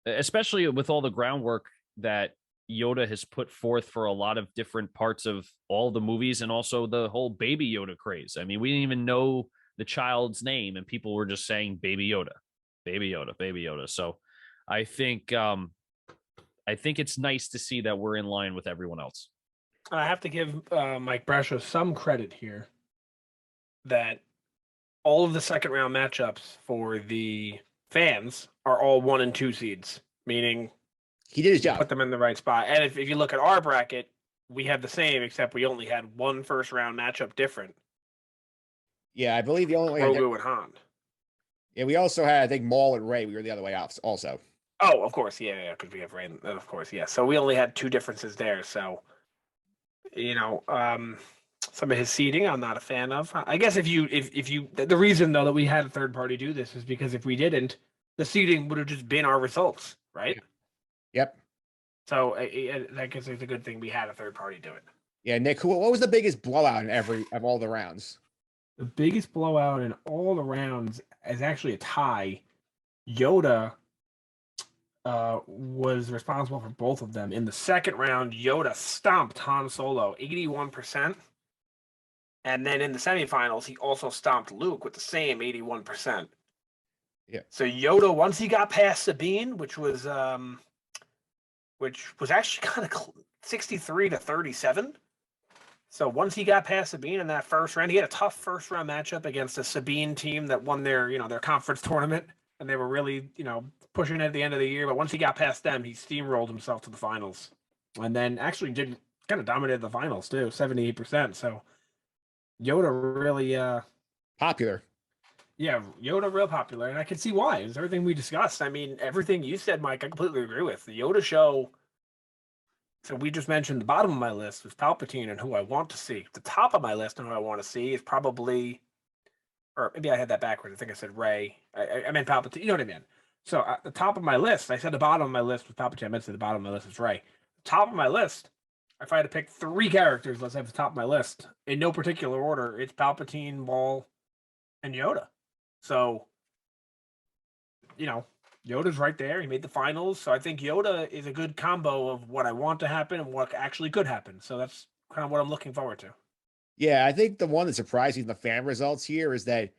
especially with all the groundwork that Yoda has put forth for a lot of different parts of all the movies and also the whole Baby Yoda craze. I mean, we didn't even know the child's name and people were just saying Baby Yoda, Baby Yoda, Baby Yoda. So I think it's nice to see that we're in line with everyone else. I have to give Mike Brescia some credit here that all of the second round matchups for the fans are all 1 and 2 seeds, meaning he did his job. Put them in the right spot. And if you look at our bracket, we had the same, except we only had one first round matchup different. Yeah, I believe the only way. Grogu and Han. Yeah, we also had, I think, Maul and Rey. We were the other way off also. Oh, of course. Yeah, because we have Rey. Of course, yeah. So we only had 2 differences there. So, some of his seeding I'm not a fan of. I guess if you the reason though that we had a third party do this is because if we didn't, the seeding would have just been our results, right? Yep. So I guess it's a good thing we had a third party do it. Yeah, Nick, what was the biggest blowout of all the rounds? The biggest blowout in all the rounds is actually a tie. Yoda was responsible for both of them. In the second round, Yoda stomped Han Solo 81%. And then in the semifinals, he also stomped Luke with the same 81%. Yeah. So Yoda, once he got past Sabine, which was actually kind of 63-37. So once he got past Sabine in that first round, he had a tough first round matchup against a Sabine team that won their conference tournament, and they were really, pushing it at the end of the year. But once he got past them, he steamrolled himself to the finals, and then actually kind of dominated the finals too, 78%. So Yoda really popular. Yeah, Yoda real popular, and I can see why. It's everything we discussed. I mean, everything you said, Mike, I completely agree with. The Yoda show, so we just mentioned the bottom of my list was Palpatine and who I want to see. The top of my list and who I want to see is probably, or maybe I had that backwards. I think I said Rey. I meant Palpatine. You know what I mean? So at the top of my list, I said the bottom of my list was Palpatine. I meant to say the bottom of my list is Rey. The top of my list, if I had to pick 3 characters, let's have the top of my list in no particular order, it's Palpatine, Maul, and Yoda. So, Yoda's right there. He made the finals. So I think Yoda is a good combo of what I want to happen and what actually could happen. So that's kind of what I'm looking forward to. Yeah, I think the one that surprised me in the fan results here is that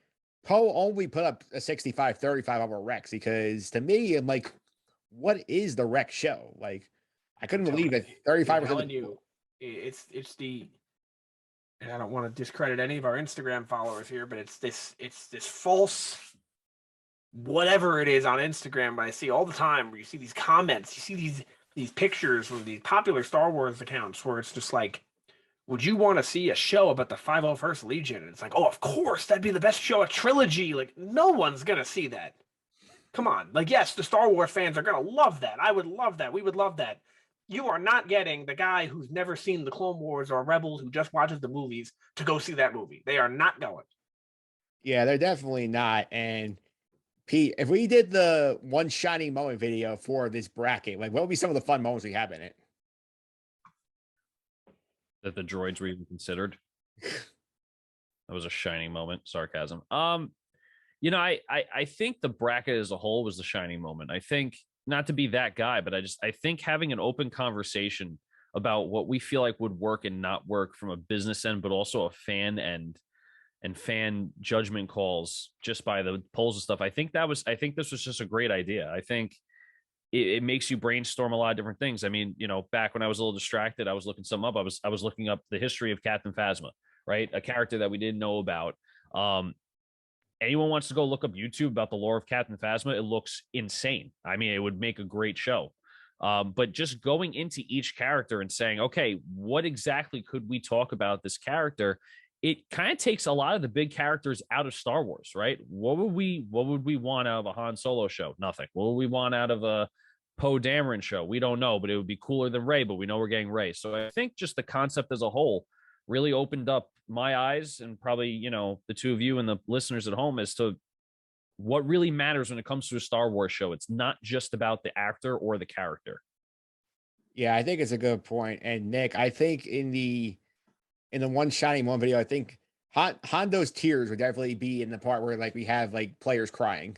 Poe only put up a 65-35 over Rex, because to me, I'm like, what is the Rex show? Like, I couldn't believe it. 35% I'm telling you, it's the, and I don't want to discredit any of our Instagram followers here, but it's this false whatever it is on Instagram. But I see all the time where you see these comments, you see these pictures from these popular Star Wars accounts where it's just like, would you want to see a show about the 501st Legion? And it's like, oh, of course, that'd be the best show, a trilogy. Like, no one's gonna see that. Come on. Like, yes, the Star Wars fans are gonna love that. I would love that. We would love that. You are not getting the guy who's never seen the Clone Wars or Rebels, who just watches the movies, to go see that movie. They are not going. Yeah, they're definitely not. And Pete, if we did the one shining moment video for this bracket, like, what would be some of the fun moments we have in it? That the droids were even considered. That was a shining moment. Sarcasm. I think the bracket as a whole was the shining moment. I think, not to be that guy, but I think having an open conversation about what we feel like would work and not work from a business end, but also a fan end and fan judgment calls just by the polls and stuff. I think this was just a great idea. I think it makes you brainstorm a lot of different things. I mean, back when I was a little distracted, I was looking something up. I was looking up the history of Captain Phasma, right? A character that we didn't know about. Anyone wants to go look up YouTube about the lore of Captain Phasma, it looks insane. I mean, it would make a great show. But just going into each character and saying, okay, what exactly could we talk about this character? It kind of takes a lot of the big characters out of Star Wars, right? What would we want out of a Han Solo show? Nothing. What would we want out of a Poe Dameron show? We don't know, but it would be cooler than Rey, but we know we're getting Rey. So I think just the concept as a whole really opened up my eyes, and probably, the two of you and the listeners at home, as to what really matters when it comes to a Star Wars show. It's not just about the actor or the character. Yeah, I think it's a good point. And Nick, I think in the one shining moment video, I think Hondo's tears would definitely be in the part where, like, we have like players crying.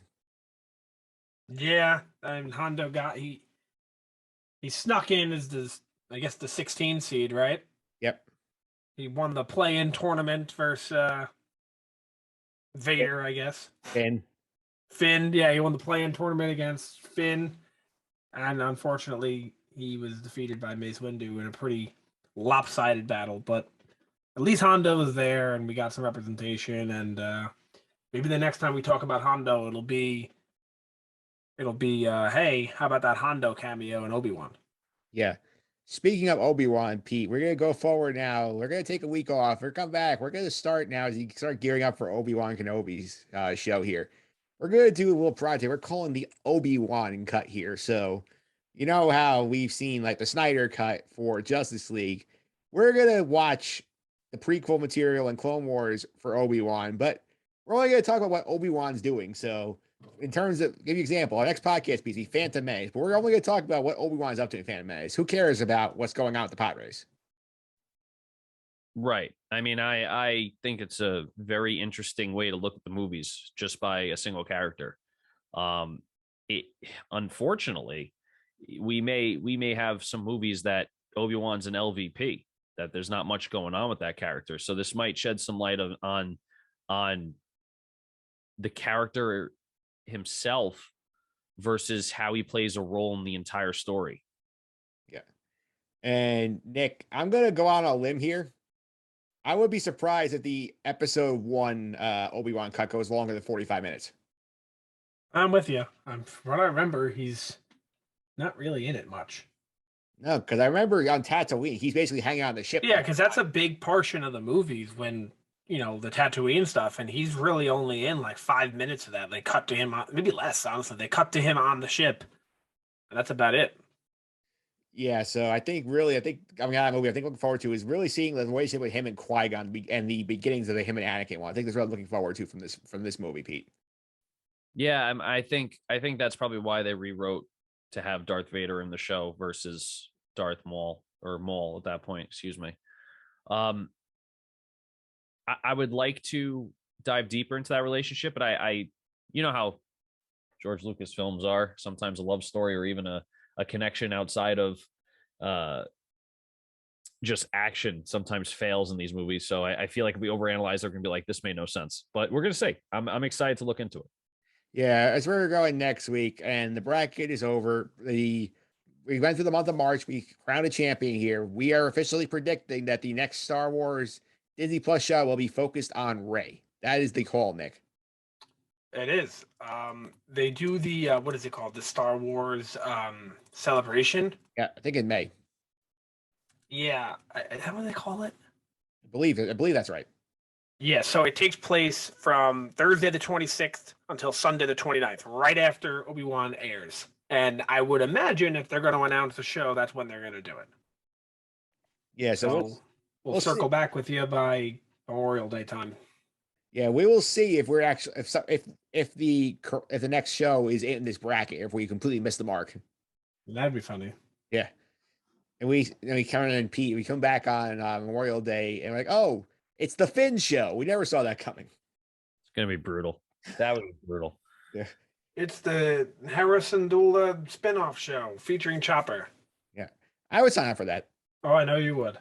Yeah, and Hondo he snuck in as the 16 seed, right? Yep. He won the play-in tournament versus Vader, I guess. Finn, yeah, he won the play-in tournament against Finn, and unfortunately, he was defeated by Mace Windu in a pretty lopsided battle. But at least Hondo was there, and we got some representation. And maybe the next time we talk about Hondo, it'll be, hey, how about that Hondo cameo in Obi-Wan? Yeah. Speaking of Obi-Wan, Pete, we're going to go forward now. We're going to take a week off. We're come back. We're going to start now as you start gearing up for Obi-Wan Kenobi's show here. We're going to do a little project. We're calling the Obi-Wan cut here. So, you know how we've seen like the Snyder cut for Justice League. We're going to watch the prequel material and Clone Wars for Obi-Wan, but we're only going to talk about what Obi-Wan's doing. So, in terms of, give you an example, our next podcast piece, Phantom Menace, but we're only going to talk about what Obi-Wan's up to in Phantom Menace. Who cares about what's going on with the pod race? Right. I mean, I think it's a very interesting way to look at the movies just by a single character. Unfortunately, we may have some movies that Obi-Wan's an LVP, that there's not much going on with that character. So this might shed some light on the character himself versus how he plays a role in the entire story. Yeah. And Nick, I'm going to go out on a limb here. I would be surprised if the episode 1 Obi-Wan cut goes longer than 45 minutes. I'm with you. From what I remember, he's not really in it much. No, because I remember on Tatooine, he's basically hanging out on the ship. Yeah, because that's a big portion of the movies when, the Tatooine stuff, and he's really only in like 5 minutes of that. They cut to him, maybe less, honestly. They cut to him on the ship, and that's about it. Yeah, so I think coming out of the movie, I think looking forward to is really seeing the relationship with him and Qui-Gon and the beginnings of the him and Anakin one. I think that's what I'm looking forward to from this movie, Pete. Yeah, I think that's probably why they rewrote to have Darth Vader in the show versus Darth Maul. or Maul at that point, excuse me. I would like to dive deeper into that relationship, but I you know how George Lucas films are, sometimes a love story or even a connection outside of just action sometimes fails in these movies. So I feel like if we overanalyze, they're going to be like, this made no sense. But we're going to say, I'm excited to look into it. Yeah, as we're going next week, and the bracket is over. We went through the month of March. We crowned a champion here. We are officially predicting that the next Star Wars Disney Plus show will be focused on Rey. That is the call, Nick. It is. They do the what is it called? The Star Wars celebration. Yeah, I think in May. Yeah, is that what they call it? I believe that's right. Yeah, so it takes place from Thursday the 26th until Sunday the 29th, right after Obi-Wan airs. And I would imagine if they're going to announce the show, that's when they're going to do it. Yeah, so we'll circle back with you by Memorial Day time. Yeah, we will see if we're actually if the next show is in this bracket, if we completely miss the mark. That'd be funny. Yeah, and we Karen and Pete, we come back on Memorial Day, and we're like, oh, it's the Finn show. We never saw that coming. It's gonna be brutal. That would be brutal. Yeah, it's the Harrison Dula spinoff show featuring Chopper. Yeah, I would sign up for that. Oh, I know you would.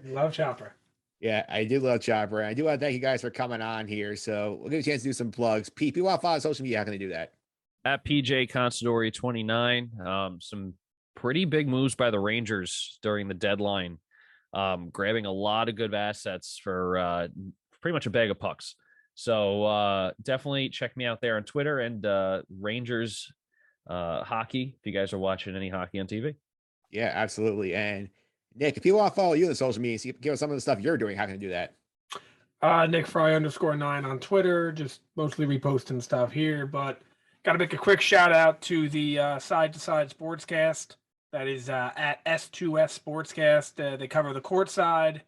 Love Chopper. Yeah, I do love Chopper. I do want to thank you guys for coming on here. So we'll give you a chance to do some plugs. Pete, if you want to follow social media, how can they do that? At PJ Consadori 29. Some pretty big moves by the Rangers during the deadline. Grabbing a lot of good assets for pretty much a bag of pucks. So definitely check me out there on Twitter and Rangers hockey, if you guys are watching any hockey on TV. Yeah, absolutely. And Nick, if you want to follow you on social media, give us some of the stuff you're doing, how can I do that? Nick Fry _9 on Twitter, just mostly reposting stuff here, but got to make a quick shout out to the Side to Side Sportscast. That is at S2S Sportscast. They cover the court side,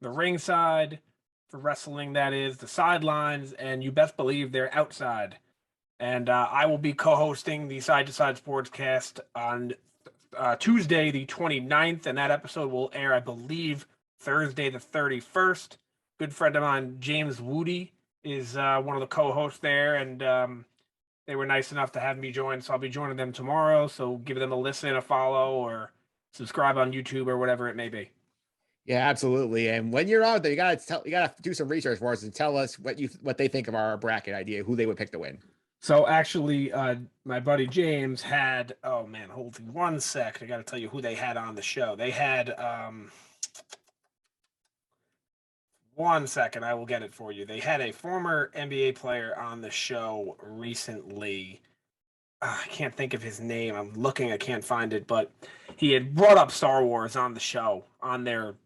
the ring side, for wrestling, that is, the sidelines, and you best believe they're outside. And I will be co-hosting the Side to Side Sportscast on Tuesday the 29th, and that episode will air, I believe, Thursday the 31st. Good friend of mine, James Woody, is one of the co-hosts there, and they were nice enough to have me join, so I'll be joining them tomorrow. So give them a listen, a follow, or subscribe on YouTube or whatever it may be. Yeah, absolutely. And when you're out there, you gotta do some research for us and tell us what they think of our bracket idea, who they would pick to win. So actually, my buddy James had, oh man, hold on 1 sec. I got to tell you who they had on the show. They had, 1 second, I will get it for you. They had a former NBA player on the show recently. I can't think of his name. I'm looking, I can't find it, but he had brought up Star Wars on the show, on their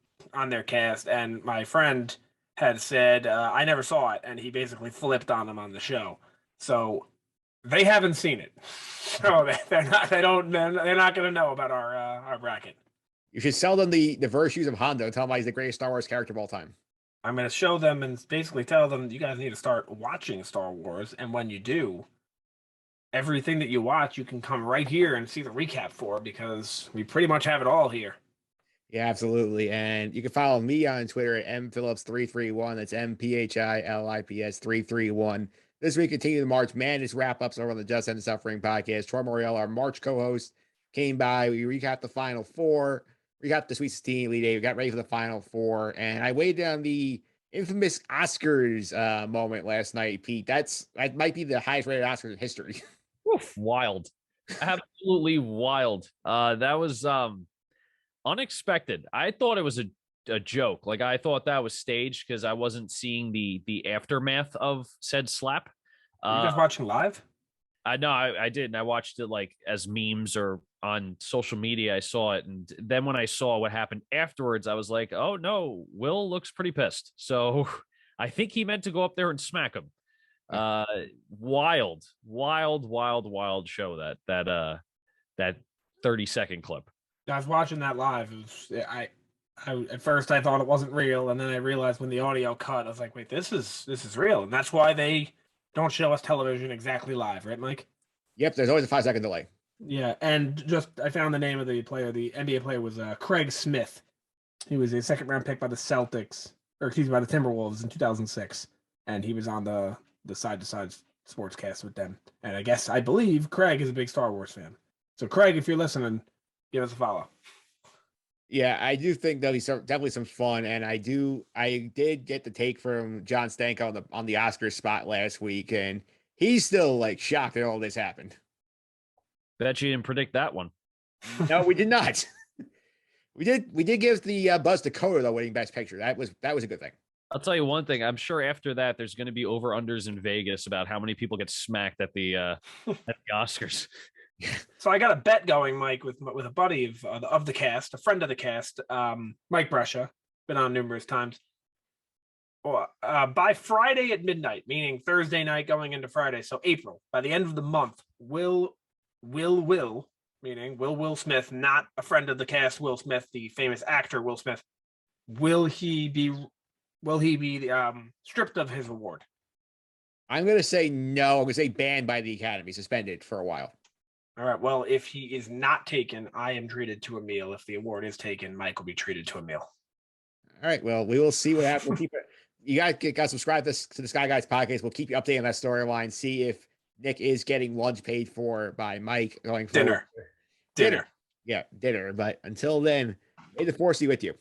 cast, and my friend had said, I never saw it, and he basically flipped on him on the show. So they haven't seen it, so they're not going to know about our bracket. You should sell them the virtues of Hondo and tell them he's the greatest Star Wars character of all time. I'm going to show them and basically tell them you guys need to start watching Star Wars, and when you do, everything that you watch, you can come right here and see the recap for, because we pretty much have it all here. Yeah, absolutely. And you can follow me on Twitter at mphillips331. That's MPHILIPS 331. This week, continue the March Madness wrap-ups over on the Just End the Suffering podcast. Troy Moriel, our March co-host, came by. We recapped the Final Four. We got the Sweet 16 Elite Eight. We got ready for the Final Four. And I weighed down the infamous Oscars moment last night, Pete. That might be the highest-rated Oscars in history. Oof, wild. Absolutely wild. That was unexpected. I thought it was a joke. Like, I thought that was staged because I wasn't seeing the aftermath of said slap. You guys watching live? I know I did, and I watched it like as memes or on social media. I saw it, and then when I saw what happened afterwards, I was like, "Oh no, Will looks pretty pissed." So I think he meant to go up there and smack him. Wild show that 30-second clip. I was watching that live. I at first I thought it wasn't real, and then I realized when the audio cut, I was like, "Wait, this is real," and that's why they don't show us television exactly live, right, Mike? Yep, there's always a 5-second delay. Yeah, and just I found the name of the player. The NBA player was Craig Smith. He was a second-round pick by the Celtics, or excuse me, by the Timberwolves in 2006, and he was on the side-to-side sportscast with them. And I believe Craig is a big Star Wars fan. So Craig, if you're listening, give us a follow. Yeah, I do think there'll be definitely some fun, and I did get the take from John Stanko on the Oscars spot last week, and he's still like shocked that all this happened. Bet you didn't predict that one. No, we did not. We did give the Buzz Dakota the winning Best Picture. That was a good thing. I'll tell you one thing. I'm sure after that, there's going to be over-unders in Vegas about how many people get smacked at the Oscars. So I got a bet going, Mike, with a buddy of the cast, a friend of the cast, Mike Brescia, been on numerous times. By Friday at midnight, meaning Thursday night going into Friday, so April, by the end of the month, Will Smith, not a friend of the cast, Will Smith, the famous actor Will Smith, will he be stripped of his award? I'm going to say no. I'm going to say banned by the Academy, suspended for a while. All right. Well, if he is not taken, I am treated to a meal. If the award is taken, Mike will be treated to a meal. All right. Well, we will see what happens. We'll keep it. You guys subscribe to the Sky Guys podcast. We'll keep you updated on that storyline. See if Nick is getting lunch paid for by Mike going forward. Dinner. Yeah, dinner. But until then, may the force be with you.